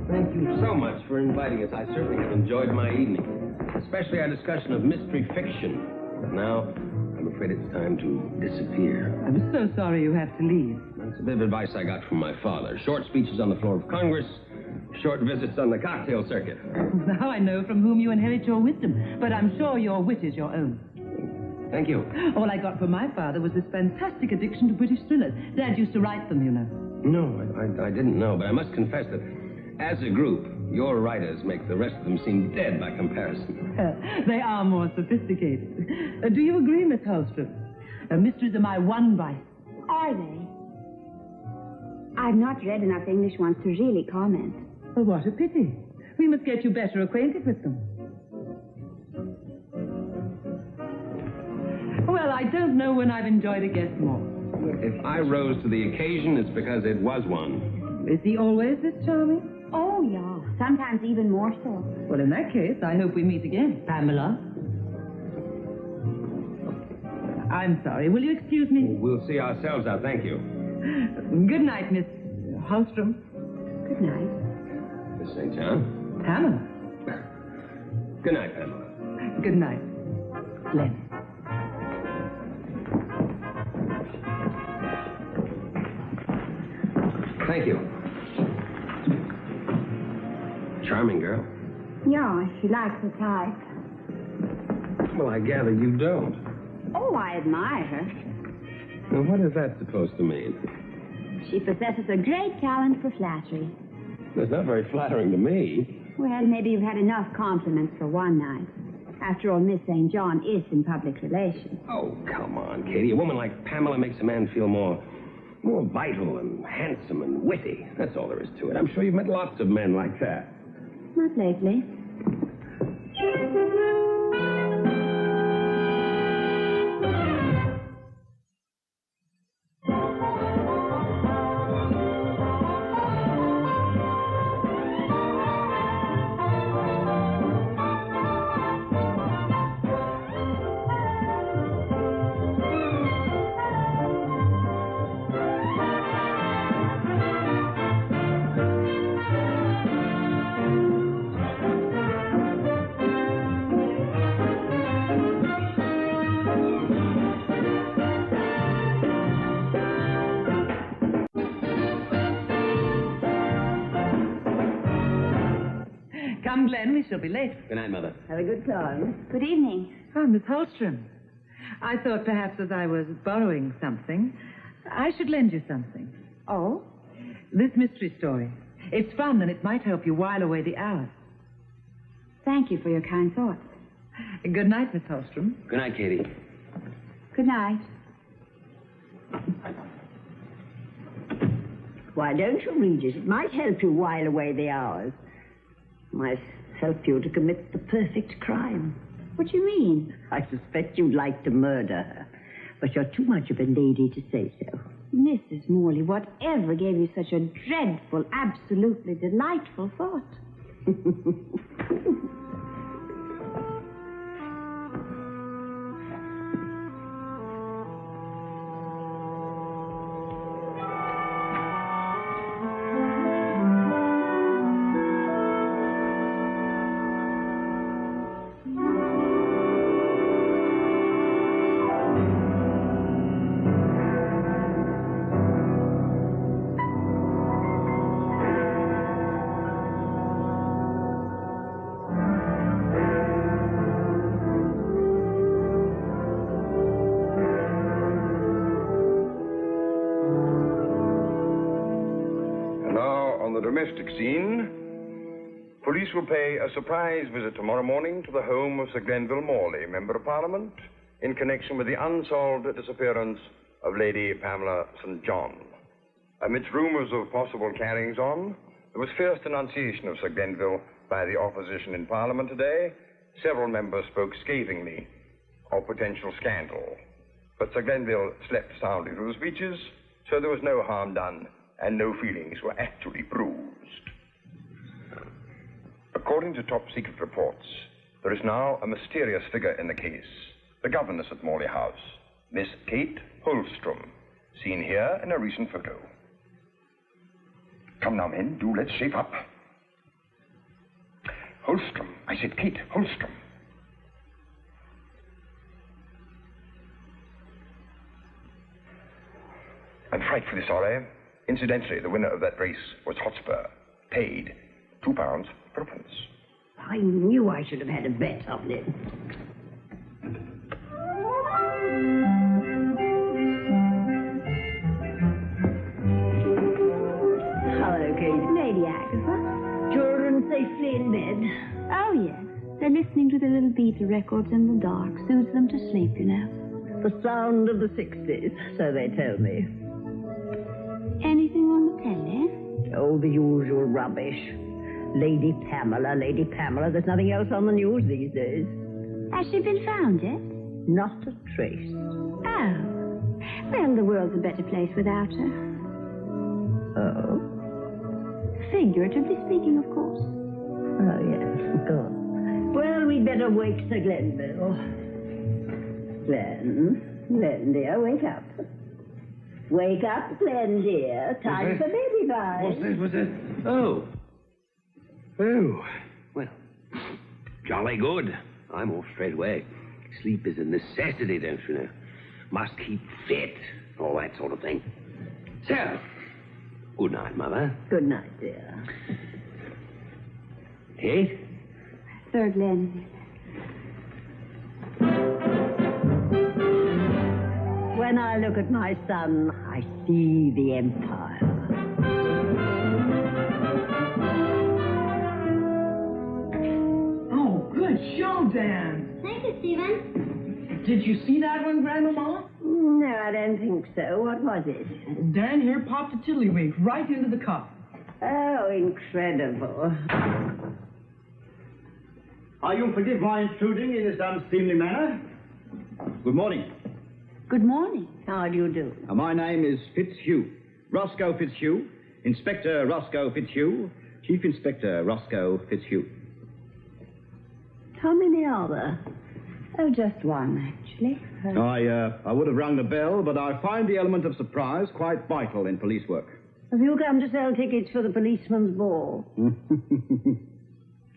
Thank you so much for inviting us. I certainly have enjoyed my evening, especially our discussion of mystery fiction. But now, I'm afraid it's time to disappear. I'm so sorry you have to leave. That's a bit of advice I got from my father. Short speeches on the floor of Congress, short visits on the cocktail circuit. Now I know from whom you inherit your wisdom, but I'm sure your wit is your own. Thank you. All I got from my father was this fantastic addiction to British thrillers. Dad used to write them, you know. No, I didn't know, but I must confess that as a group, your writers make the rest of them seem dead by comparison. They are more sophisticated. Do you agree, Miss Holstrom? Mysteries are my one vice. Are they? I've not read enough English ones to really comment. Well, what a pity. We must get you better acquainted with them. Well, I don't know when I've enjoyed a guest more. If I rose to the occasion, it's because it was one. Is he always this charming? Oh, yeah. Sometimes even more so. Well, in that case, I hope we meet again, Pamela. I'm sorry. Will you excuse me? We'll see ourselves out. Thank you. Good night, Miss Holstrom. Good night. Miss St. John. Pamela. Good night, Pamela. Good night, Glen. Thank you. Charming girl. Yeah, she likes the type. Well, I gather you don't. Oh, I admire her. Now, what is that supposed to mean? She possesses a great talent for flattery. That's not very flattering to me. Well, maybe you've had enough compliments for one night. After all, Miss St. John is in public relations. Oh, come on, Katy. A woman like Pamela makes a man feel more vital and handsome and witty. That's all there is to it. I'm sure you've met lots of men like that. Not lately. Come, Glen, we shall be late. Good night, Mother. Have a good time. Good evening. Oh, Miss Holstrom. I thought perhaps as I was borrowing something, I should lend you something. Oh? This mystery story. It's fun, and it might help you while away the hours. Thank you for your kind thoughts. Good night, Miss Holstrom. Good night, Katy. Good night. Why don't you read it? It might help you while away the hours. Might help you to commit the perfect crime. What do you mean? I suspect you'd like to murder her, but you're too much of a lady to say so. Mrs. Morley, whatever gave you such a dreadful, absolutely delightful thought? Domestic scene. Police will pay a surprise visit tomorrow morning to the home of Sir Glenville Morley, Member of Parliament, in connection with the unsolved disappearance of Lady Pamela St. John. Amidst rumors of possible carryings-on, there was fierce denunciation of Sir Glenville by the opposition in Parliament today. Several members spoke scathingly of potential scandal. But Sir Glenville slept soundly through the speeches, so there was no harm done and no feelings were actually bruised. According to top-secret reports, there is now a mysterious figure in the case, the governess at Morley House, Miss Kate Holstrom, seen here in a recent photo. Come now, men, let's shape up. Holstrom. I said Kate Holstrom. I'm frightfully sorry. Incidentally, the winner of that race was Hotspur. Paid £2 for a prince. I knew I should have had a bet on it. Hello, Katy. Lady Agatha. Children safely in bed. Oh, yes. They're listening to the little Beatle records in the dark. Soothes them to sleep, you know. The sound of the 60s, so they tell me. Anything on the telly? Oh, the usual rubbish. Lady Pamela, Lady Pamela. There's nothing else on the news these days. Has she been found yet? Not a trace. Oh. Well, the world's a better place without her. Oh? Figuratively speaking, of course. Oh, yes, go on. Well, we'd better wake Sir Glenville. Glen, dear, wake up. Wake up, Glen, dear. Time for baby time. What's that? Oh. Oh. Well, jolly good. I'm off straight away. Sleep is a necessity, don't you know? Must keep fit, all that sort of thing. So, good night, Mother. Good night, dear. Kate? Sir Glen. When I look at my son, I see the Empire. Oh, good show, Dan. Thank you, Stephen. Did you see that one, Grandmama? No, I don't think so. What was it? Dan here popped a tiddlywink right into the cup. Oh, incredible. You'll forgive my intruding in this unseemly manner. Good morning. Good morning. How do you do? My name is Fitzhugh. Roscoe Fitzhugh. Inspector Roscoe Fitzhugh. Chief Inspector Roscoe Fitzhugh. How many are there? Oh, just one, actually. I would have rung the bell, but I find the element of surprise quite vital in police work. Have you come to sell tickets for the policeman's ball?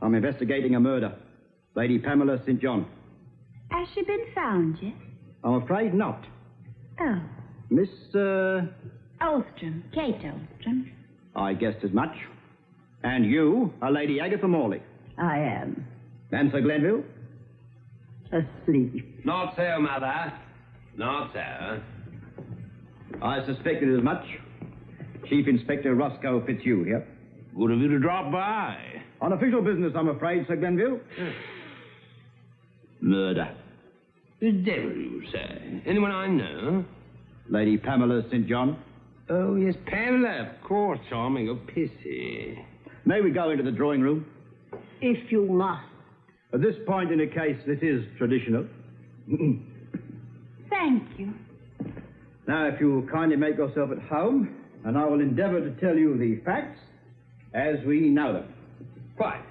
I'm investigating a murder. Lady Pamela St. John. Has she been found yet? I'm afraid not. Oh. Miss, Olstrom. Kate Olstrom. I guessed as much. And you are Lady Agatha Morley. I am. And Sir Glenville? Asleep. Not so, Mother. Not so. I suspected as much. Chief Inspector Roscoe Fitzhugh here. Good of you to drop by. On official business, I'm afraid, Sir Glenville. Murder. The devil, you say? Anyone I know? Lady Pamela St. John. Oh, yes, Pamela, of course. Charming. Oh, pissy. May we go into the drawing room? If you must. At this point in the case, this is traditional. Thank you. Now, if you'll kindly make yourself at home, and I will endeavor to tell you the facts as we know them. Quite.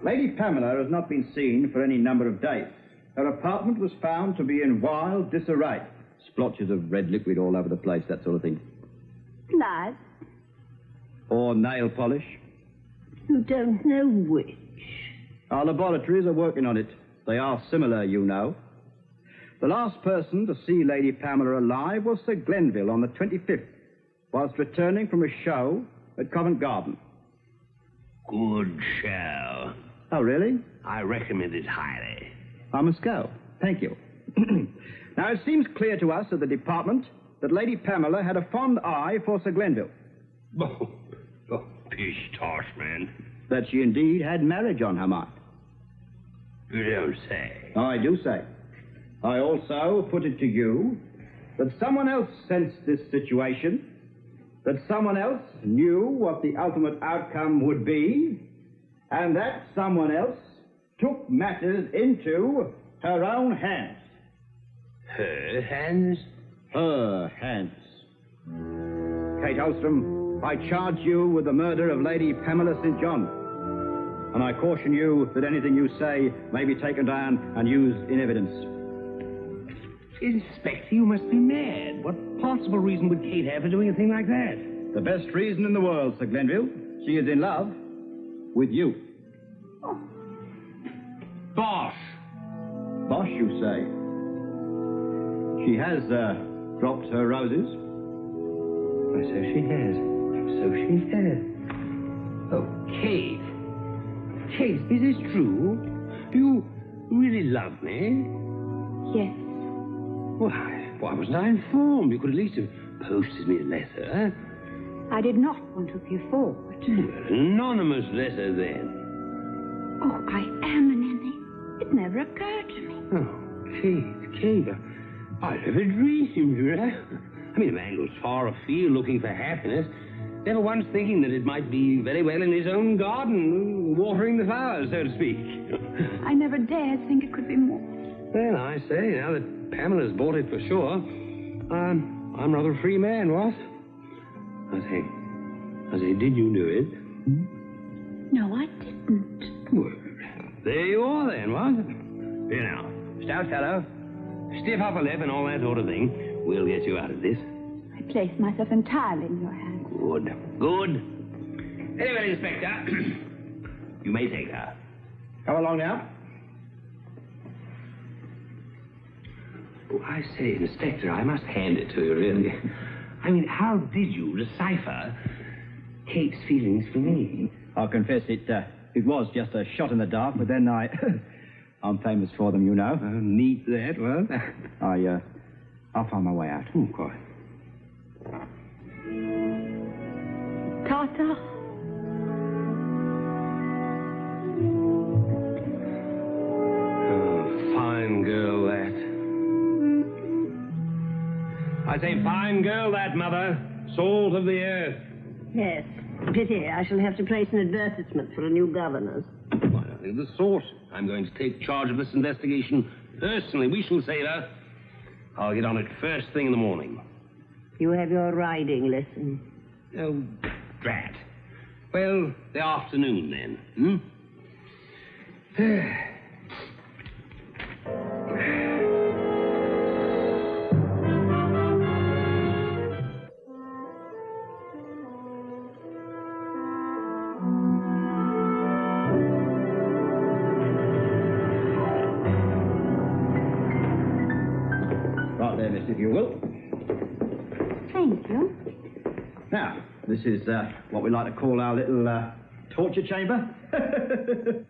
Lady Pamela has not been seen for any number of days. Her apartment was found to be in wild disarray. Splotches of red liquid all over the place, that sort of thing. Blood. Or nail polish. You don't know which. Our laboratories are working on it. They are similar, you know. The last person to see Lady Pamela alive was Sir Glenville on the 25th, whilst returning from a show at Covent Garden. Good show. Oh, really? I recommend it highly. I must go. Thank you. Now, it seems clear to us at the department that Lady Pamela had a fond eye for Sir Glenville. Oh, pish tosh, man. That she indeed had marriage on her mind. You don't say. I do say. I also put it to you that someone else sensed this situation, that someone else knew what the ultimate outcome would be, and that someone else took matters into her own hands. Her hands? Her hands. Kate Olstrom, I charge you with the murder of Lady Pamela St. John. And I caution you that anything you say may be taken down and used in evidence. Inspector, you must be mad. What possible reason would Kate have for doing a thing like that? The best reason in the world, Sir Glenville. She is in love. with you. Oh, Bosh! Bosh, you say? She has dropped her roses. Why, so she has. So she has. Oh, Kate. Kate, is this true? Do you really love me? yes. Why wasn't I informed? You could at least have posted me a letter. I did not want to appear forward. Well, an anonymous letter, then. Oh, I am an enemy. It never occurred to me. Oh, Kate, I never dreamed, you know. I mean, a man goes far afield looking for happiness, never once thinking that it might be very well in his own garden, watering the flowers, so to speak. I never dared think it could be more. Well, I say, now that Pamela's bought it for sure, I'm rather a free man, what? I say, did you do it? No, I didn't. Well, there you are then, what? Here now, stout fellow, stiff upper lip and all that sort of thing. We'll get you out of this. I place myself entirely in your hands. Good. Anyway, Inspector, you may take her. Come along now. Oh, I say, Inspector, I must hand it to you, really. I mean, how did you decipher Kate's feelings for me? I'll confess it was just a shot in the dark, but then I'm famous for them, you know. Neat that, well. I'll find my way out. Oh, quite. Ta-ta. Oh, fine girl, that. I say, fine girl, that, Mother. Salt of the earth. Yes. Pity. I shall have to place an advertisement for a new governess. Why, nothing of the sort. I'm going to take charge of this investigation personally. We shall save her. I'll get on it first thing in the morning. You have your riding lesson. Oh, drat. Well, the afternoon, then. Right there, miss, if you will. Thank you. Now, this is what we like to call our little torture chamber.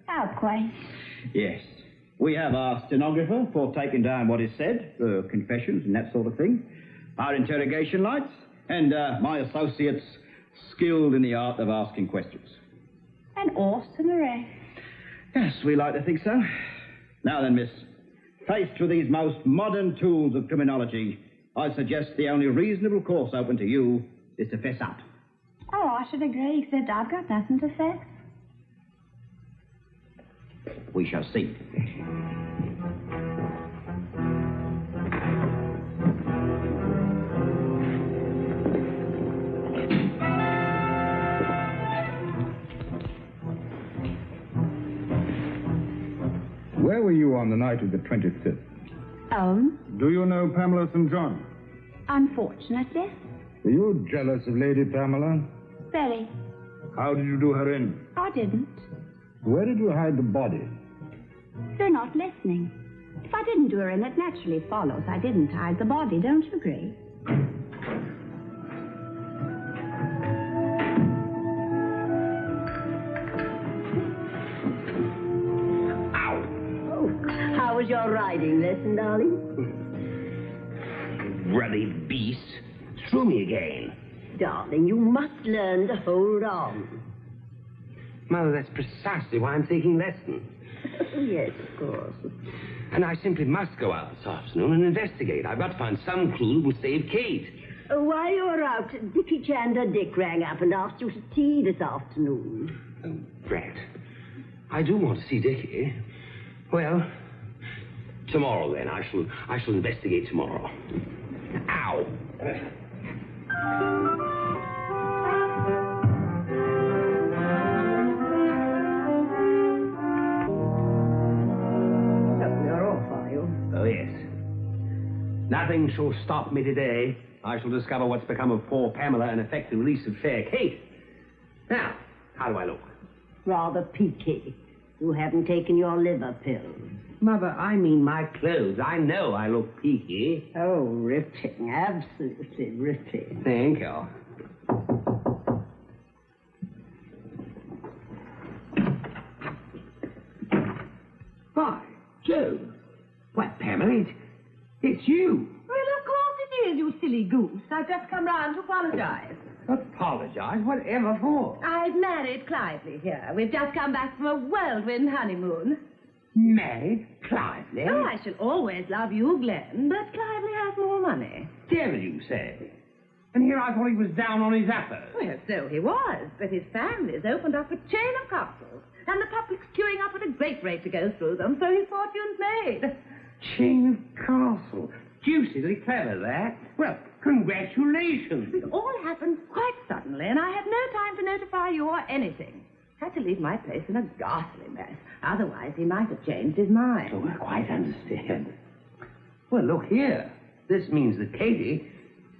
How quaint. Yes. We have our stenographer for taking down what is said, confessions and that sort of thing, our interrogation lights, and my associates skilled in the art of asking questions. An awesome array. Yes, we like to think so. Now then, miss, faced with these most modern tools of criminology, I suggest the only reasonable course open to you is to fess up. Oh, I should agree, except I've got nothing to say. We shall see. Where were you on the night of the 25th? Do you know Pamela St. John? Unfortunately. Were you jealous of Lady Pamela? Very. How did you do her in? I didn't. Where did you hide the body? You're not listening. If I didn't do her in, it naturally follows I didn't hide the body, don't you agree? How was your riding lesson, darling? Ruddy beast. Throw me again. Darling, you must learn to hold on. Mother, that's precisely why I'm taking lessons. Yes, of course. And I simply must go out this afternoon and investigate. I've got to find some clue that will save Kate. While you were out, Dickie Chandler Dick rang up and asked you to tea this afternoon. Oh, drat. I do want to see Dickie. Well, tomorrow then. I shall investigate tomorrow. Ow! You're off, are you? Oh, yes. Nothing shall stop me today. I shall discover what's become of poor Pamela and effect the release of fair Kate. Now, how do I look? Rather peaky. You haven't taken your liver pills. Mother, I mean my clothes. I know I look peaky. Oh, ripping. Absolutely ripping. Thank you. Why, Joe. What, Pamela? It's you. Well, of course it is, you silly goose. I've just come round to apologize. Apologize? Whatever for? I've married Clively here. We've just come back from a whirlwind honeymoon. Married Clively? Oh, I shall always love you, Glen, but Clively has more money. Devil, you say? And here I thought he was down on his uppers. Well, so he was, but his family's opened up a chain of castles, and the public's queuing up at a great rate to go through them, so his fortune's made. Chain of castles. Deucedly clever, that. Well, congratulations. It all happened quite suddenly, and I had no time to notify you or anything. Had to leave my place in a ghastly mess. Otherwise, he might have changed his mind. Oh, I quite understand. Well, look here. This means that Katy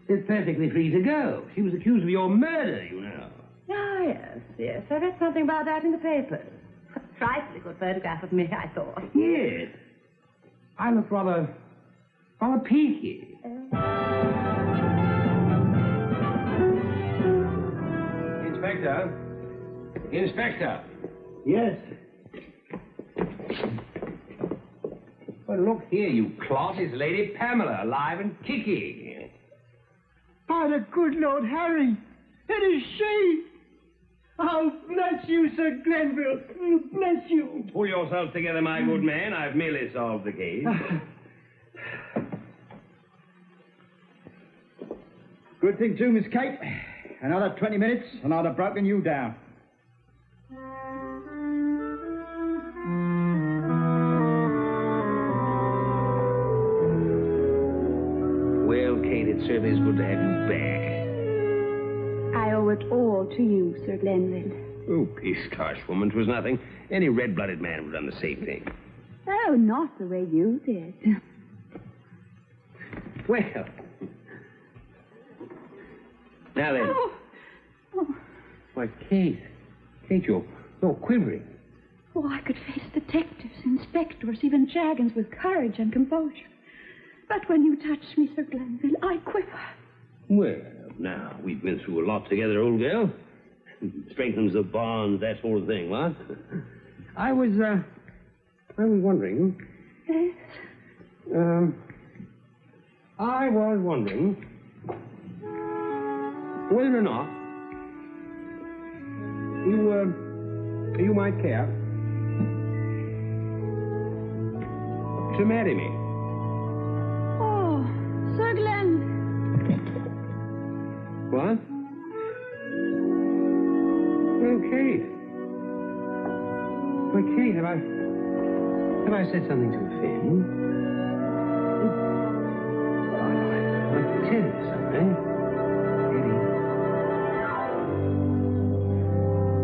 is perfectly free to go. She was accused of your murder, you know. Ah, yes. I read something about that in the papers. A frightfully good photograph of me, I thought. Yes. I look rather peaky. Inspector. Yes. Well, look here, you clot. It's Lady Pamela, alive and kicking. By the good Lord Harry, it is she! Oh, bless you, Sir Glenville. Bless you. Pull yourself together, my good man. I've merely solved the case. Good thing, too, Miss Kate. Another 20 minutes, and I'd have broken you down. Well, Kate, it's certainly good to have you back. I owe it all to you, Sir Glenville. Oh, pish-posh, woman, 'twas nothing. Any red-blooded man would have done the same thing. Oh, not the way you did. Well. Now then. Oh. Why, Kate, you're quivering. Oh, I could face detectives, inspectors, even Jaggins with courage and composure. But when you touch me, Sir Glenville, I quiver. Well, now, we've been through a lot together, old girl. Strengthens the bonds, that sort of thing, what? I was wondering... Yes? I was wondering whether or not you might care to marry me. Oh, Sir Glen. What? Well, Kate. Why, Kate, have I said something to offend? I'll tell you something.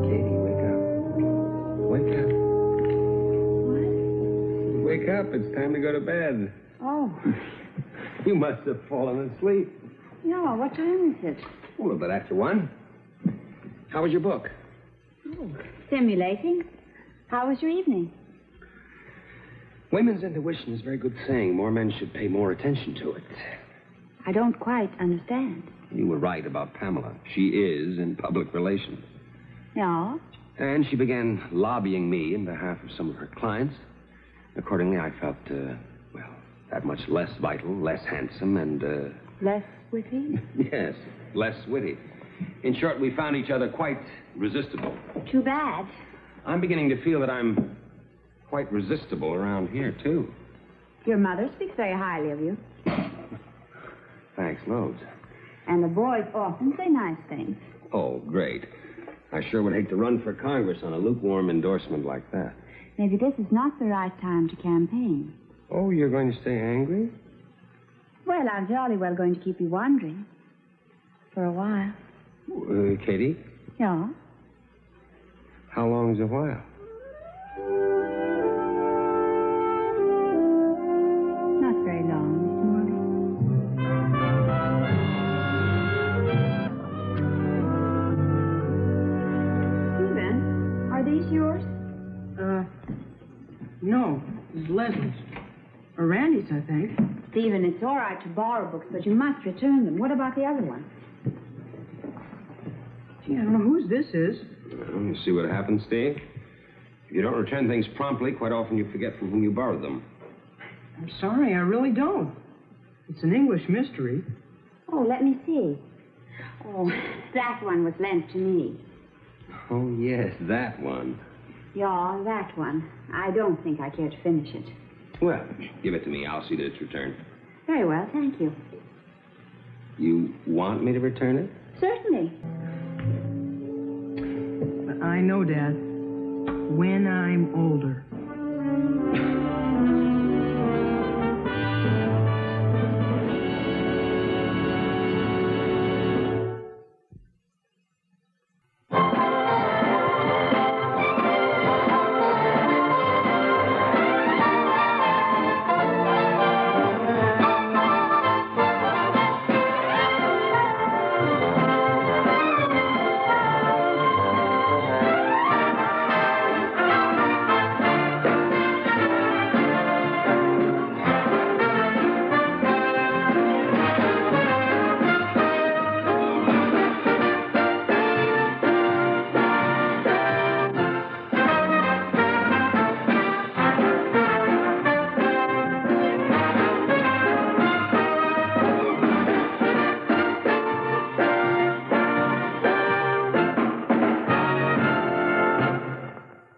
Katy, wake up. Wake up. What? Wake up. It's time to go to bed. Oh, You must have fallen asleep. yeah, what time is it? Well, a bit after 1. How was your book? Oh, stimulating. How was your evening? Women's intuition is a very good saying. More men should pay more attention to it. I don't quite understand. You were right about Pamela. She is in public relations. Yeah? And she began lobbying me in behalf of some of her clients. Accordingly, I felt, that much less vital, less handsome, and, Less witty? yes, less witty. In short, we found each other quite resistible. Too bad. I'm beginning to feel that I'm quite resistible around here, too. Your mother speaks very highly of you. Thanks, loads. And the boys often say nice things. Oh, great. I sure would hate to run for Congress on a lukewarm endorsement like that. Maybe this is not the right time to campaign. Oh, you're going to stay angry? Well, I'm jolly well going to keep you wondering. For a while. Katy? Yeah? How long's a while? Not very long, Mr. Morley. Stephen, are these yours? No, it's Leslie's. Or Randy's, I think. Stephen, it's all right to borrow books, but you must return them. What about the other one? Gee, I don't know whose this is. Well, you see what happens, Steve? If you don't return things promptly, quite often you forget from whom you borrowed them. I'm sorry, I really don't. It's an English mystery. Oh, let me see. Oh, that one was lent to me. Oh, yes, that one. Yeah, that one. I don't think I care to finish it. Well, give it to me. I'll see that it's returned. Very well, thank you. You want me to return it? Certainly. I know, Dad. When I'm older.